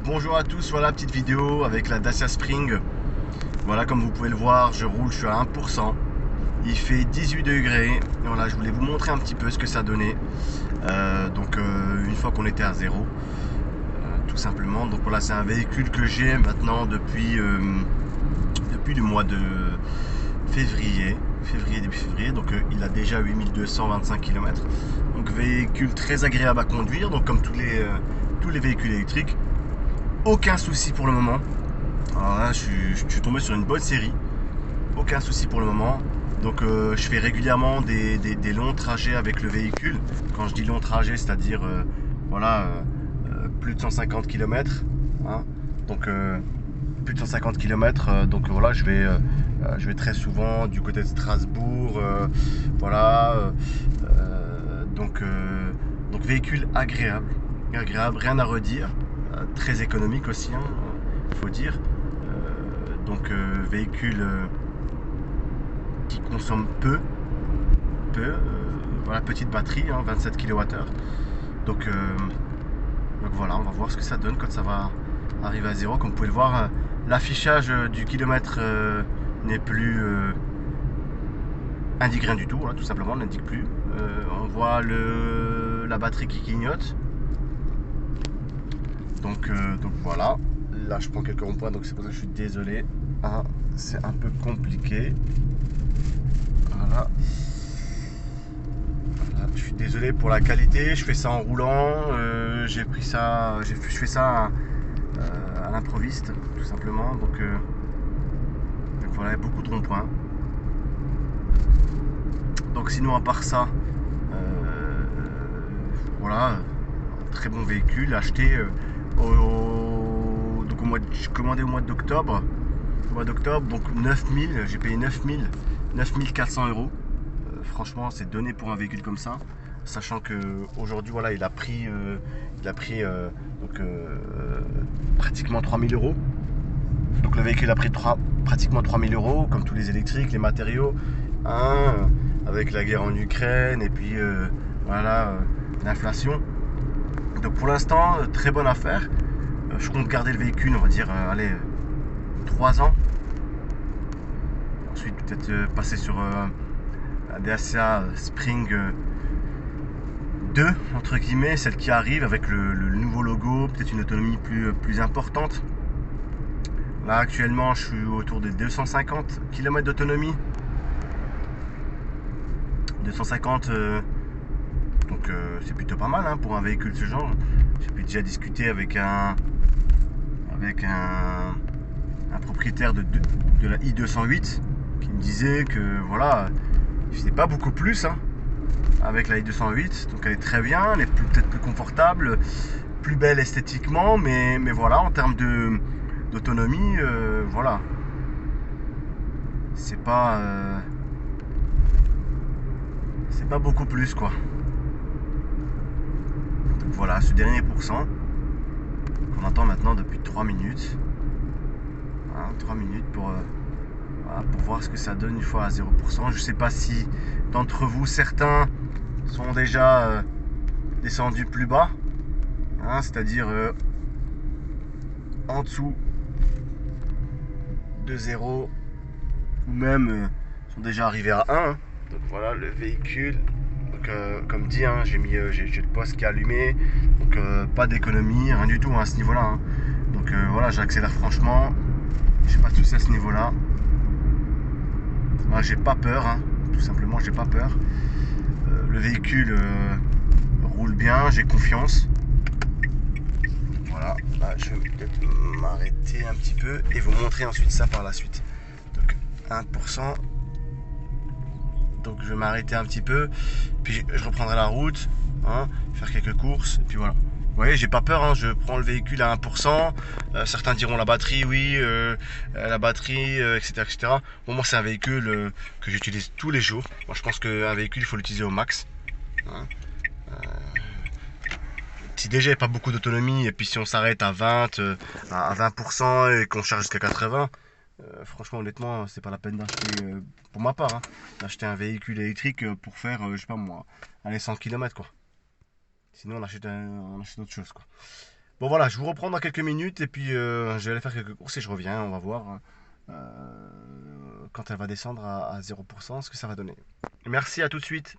Bonjour à tous, voilà petite vidéo avec la Dacia Spring. Voilà, comme vous pouvez le voir, je roule, je suis à 1%. Il fait 18 degrés. Voilà, je voulais vous montrer un petit peu ce que ça donnait. Une fois qu'on était à zéro, tout simplement. Donc voilà, c'est un véhicule que j'ai maintenant depuis le mois de février. Début février. Donc il a déjà 8225 km. Donc véhicule très agréable à conduire. Donc comme tous les véhicules électriques. Aucun souci pour le moment. Alors là, je suis tombé sur une bonne série. Aucun souci pour le moment. Donc je fais régulièrement des longs trajets avec le véhicule. Quand je dis long trajet, c'est-à-dire plus de 150 km. Hein. Donc plus de 150 km. Voilà, je vais très souvent du côté de Strasbourg. Donc véhicule agréable. Agréable, rien à redire. Très économique aussi, hein, faut dire. Véhicule qui consomme peu. Voilà, petite batterie, hein, 27 kWh. Donc voilà, on va voir ce que ça donne quand ça va arriver à zéro. Comme vous pouvez le voir, l'affichage du kilomètre n'est plus indique rien du tout, voilà, tout simplement, n'indique plus. On voit la batterie qui clignote. Donc voilà, là je prends quelques ronds-points, donc c'est pour ça que je suis désolé. Ah, c'est un peu compliqué. Voilà. Je suis désolé pour la qualité, je fais ça en roulant. J'ai pris ça, je fais ça à l'improviste, tout simplement. Donc voilà, beaucoup de ronds-points. Donc sinon à part ça, voilà, très bon véhicule acheté j'ai commandé au mois d'octobre. Donc 9000, j'ai payé 9400 euros. Franchement, c'est donné pour un véhicule comme ça. Sachant que aujourd'hui, voilà, il a pris pratiquement 3000 euros. Donc le véhicule a pris pratiquement 3000 euros, comme tous les électriques, les matériaux, hein, avec la guerre en Ukraine et puis l'inflation. Donc pour l'instant, très bonne affaire. Je compte garder le véhicule, on va dire, 3 ans. Ensuite, peut-être passer sur la Dacia Spring 2, entre guillemets, celle qui arrive avec le nouveau logo, peut-être une autonomie plus importante. Là, actuellement, je suis autour des 250 km d'autonomie. 250, c'est plutôt pas mal, hein, pour un véhicule de ce genre. J'ai pu déjà discuter avec un propriétaire de la i208 qui me disait que voilà, il faisait pas beaucoup plus, hein, avec la i208. Donc elle est très bien, elle est peut-être plus confortable, plus belle esthétiquement, mais voilà, en termes d'autonomie, voilà, c'est pas beaucoup plus, quoi. Donc voilà, ce dernier pourcent qu'on attend maintenant depuis 3 minutes, hein, 3 minutes pour voir ce que ça donne une fois à 0%. Je sais pas si d'entre vous, certains sont déjà descendus plus bas, hein, c'est-à-dire en dessous de 0, ou même sont déjà arrivés à 1. Hein. Donc voilà le véhicule. Donc, comme dit, hein, j'ai le poste qui est allumé, donc pas d'économie, rien du tout, hein, à ce niveau-là. Hein. Donc voilà, j'accélère franchement, j'ai pas de soucis à ce niveau-là. J'ai pas peur, hein, tout simplement, j'ai pas peur. Le véhicule roule bien, j'ai confiance. Voilà, là, je vais peut-être m'arrêter un petit peu et vous montrer ensuite ça par la suite. Donc 1%. Donc je vais m'arrêter un petit peu, puis je reprendrai la route, hein, faire quelques courses, et puis voilà. Vous voyez, j'ai pas peur, hein, je prends le véhicule à 1%. Certains diront la batterie, oui, la batterie, etc., etc. Bon, moi, c'est un véhicule que j'utilise tous les jours. Moi, je pense qu'un véhicule, il faut l'utiliser au max. Hein. Si déjà il n'y a pas beaucoup d'autonomie, et puis si on s'arrête à 20% et qu'on charge jusqu'à 80, franchement, honnêtement, c'est pas la peine d'acheter, pour ma part, hein, d'acheter un véhicule électrique pour faire, je sais pas moi, aller 100 km, quoi. Sinon, on achète autre chose, quoi. Bon voilà, je vous reprends dans quelques minutes et puis je vais aller faire quelques courses et je reviens, on va voir quand elle va descendre à 0% ce que ça va donner. Merci, à tout de suite.